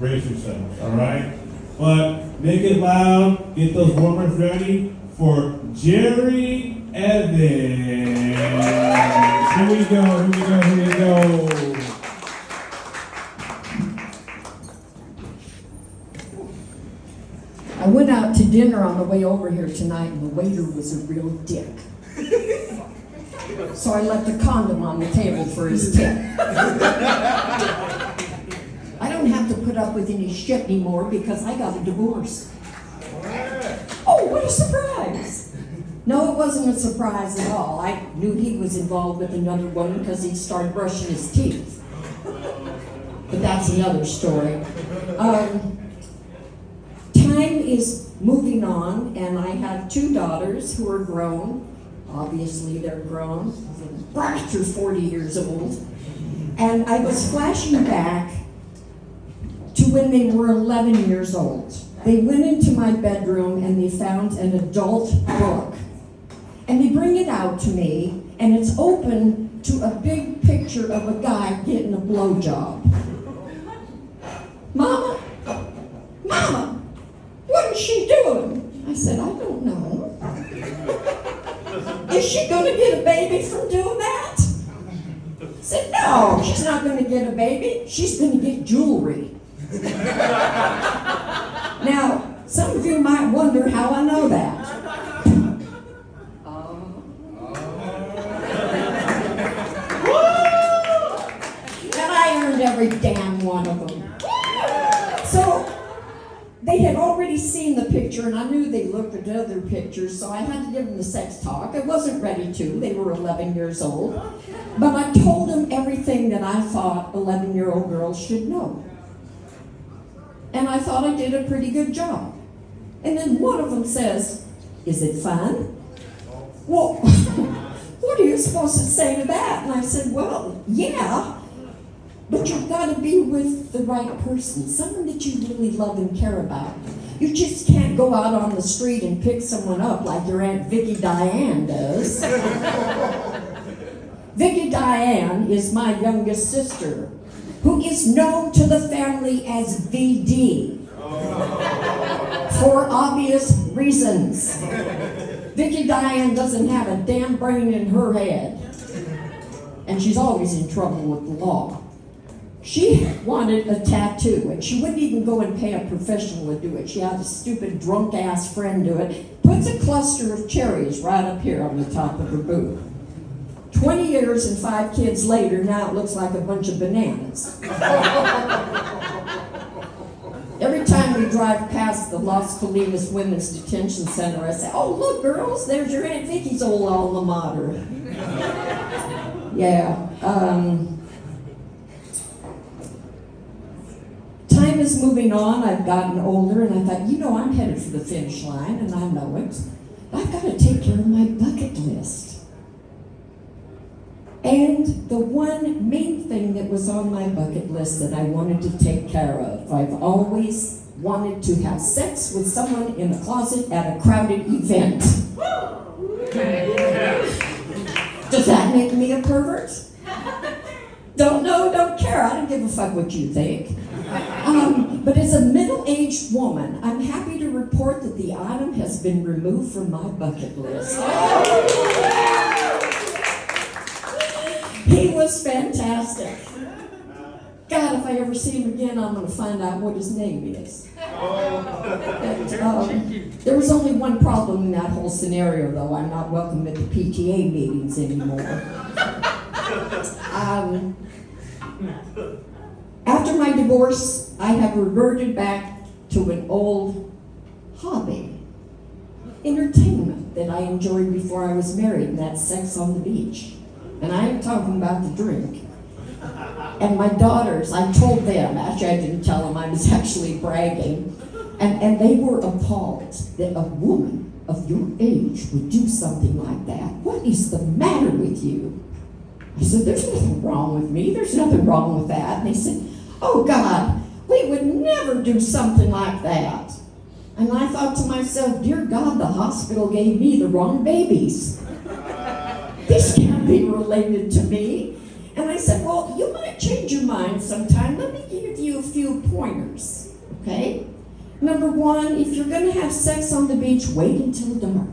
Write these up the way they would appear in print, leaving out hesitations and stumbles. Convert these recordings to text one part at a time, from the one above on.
brace yourselves, all right? But make it loud, get those warmers ready for Jerry Evans. Here we go. I went out to dinner on the way over here tonight, and the waiter was a real dick. So I left a condom on the table for his tip. I don't have to put up with any shit anymore because I got a divorce. Oh, what a surprise! No, it wasn't a surprise at all. I knew he was involved with another woman because he started brushing his teeth. But that's another story. Time is moving on, and I have 2 daughters who are grown. Obviously, they're grown. They're 40 years old. And I was flashing back to when they were 11 years old. They went into my bedroom and they found an adult book. And they bring it out to me, and it's open to a big picture of a guy getting a blowjob. Mama, what is she doing? I said, I don't know. Is she going to get a baby from doing that? I said, no, she's not going to get a baby. She's going to get jewelry. Now, some of you might wonder how I know that. And I earned every damn one of them. So, they had already seen the picture, and I knew they looked at other pictures, so I had to give them the sex talk. I wasn't ready to. They were 11 years old. But I told them everything that I thought 11-year-old girls should know. And I thought I did a pretty good job. And then one of them says, is it fun? Well, what are you supposed to say to that? And I said, well, yeah. But you've got to be with the right person, someone that you really love and care about. You just can't go out on the street and pick someone up like your Aunt Vicki Diane does. Vicki Diane is my youngest sister, who is known to the family as VD, for obvious reasons. Vicki Diane doesn't have a damn brain in her head, and she's always in trouble with the law. She wanted a tattoo, and she wouldn't even go and pay a professional to do it. She had a stupid drunk-ass friend do it. Puts a cluster of cherries right up here on the top of her boob. 20 years and 5 kids later, now it looks like a bunch of bananas. Every time we drive past the Las Colinas Women's Detention Center, I say, oh, look, girls, there's your Aunt Vicki's old alma mater. Yeah. Time is moving on. I've gotten older, and I thought, I'm headed for the finish line, and I know it. I've got to take care of my bucket list. And the one main thing that was on my bucket list that I wanted to take care of, I've always wanted to have sex with someone in a closet at a crowded event. Does that make me a pervert? Don't know, don't care. I don't give a fuck what you think. But as a middle-aged woman, I'm happy to report that the item has been removed from my bucket list. He was fantastic. God, if I ever see him again, I'm going to find out what his name is. There was only one problem in that whole scenario, though. I'm not welcome at the PTA meetings anymore. After my divorce, I have reverted back to an old hobby, entertainment that I enjoyed before I was married, and that's sex on the beach. And I ain't talking about the drink. And my daughters, I told them, actually I didn't tell them, I was actually bragging, and they were appalled that a woman of your age would do something like that. What is the matter with you? I said, there's nothing wrong with me. There's nothing wrong with that. And they said, oh God, we would never do something like that. And I thought to myself, dear God, the hospital gave me the wrong babies. This can't be related to me. And I said, well, you might change your mind sometime, let me give you a few pointers, okay? Number one, if you're going to have sex on the beach, wait until dark.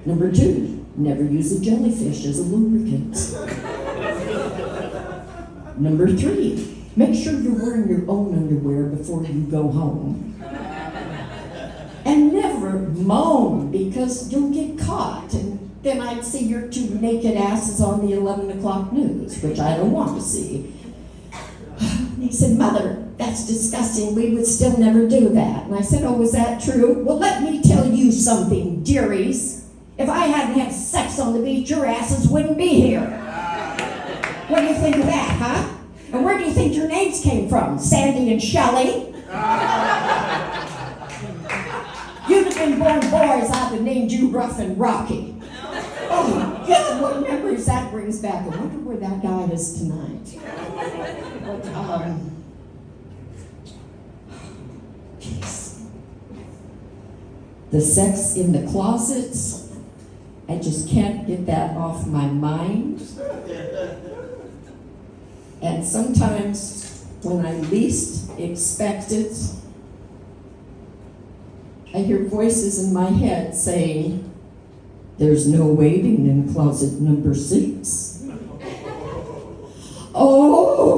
Number two, never use a jellyfish as a lubricant. Number three, make sure you're wearing your own underwear before you go home. And never moan, because you'll get caught, and then I'd see your two naked asses on the 11 o'clock news, which I don't want to see. He said, Mother, that's disgusting. We would still never do that. And I said, oh, is that true? Well, let me tell you something, dearies. If I hadn't had sex on the beach, your asses wouldn't be here. What do you think of that, huh? And where do you think your names came from? Sandy and Shelley? You'd have been born boys, I'd have named you Rough and Rocky. Oh, God, what memories that brings back. I wonder where that guy is tonight. But, geez. The sex in the closets, I just can't get that off my mind. And sometimes when I least expect it, I hear voices in my head saying, there's no waiting in closet number 6. Oh,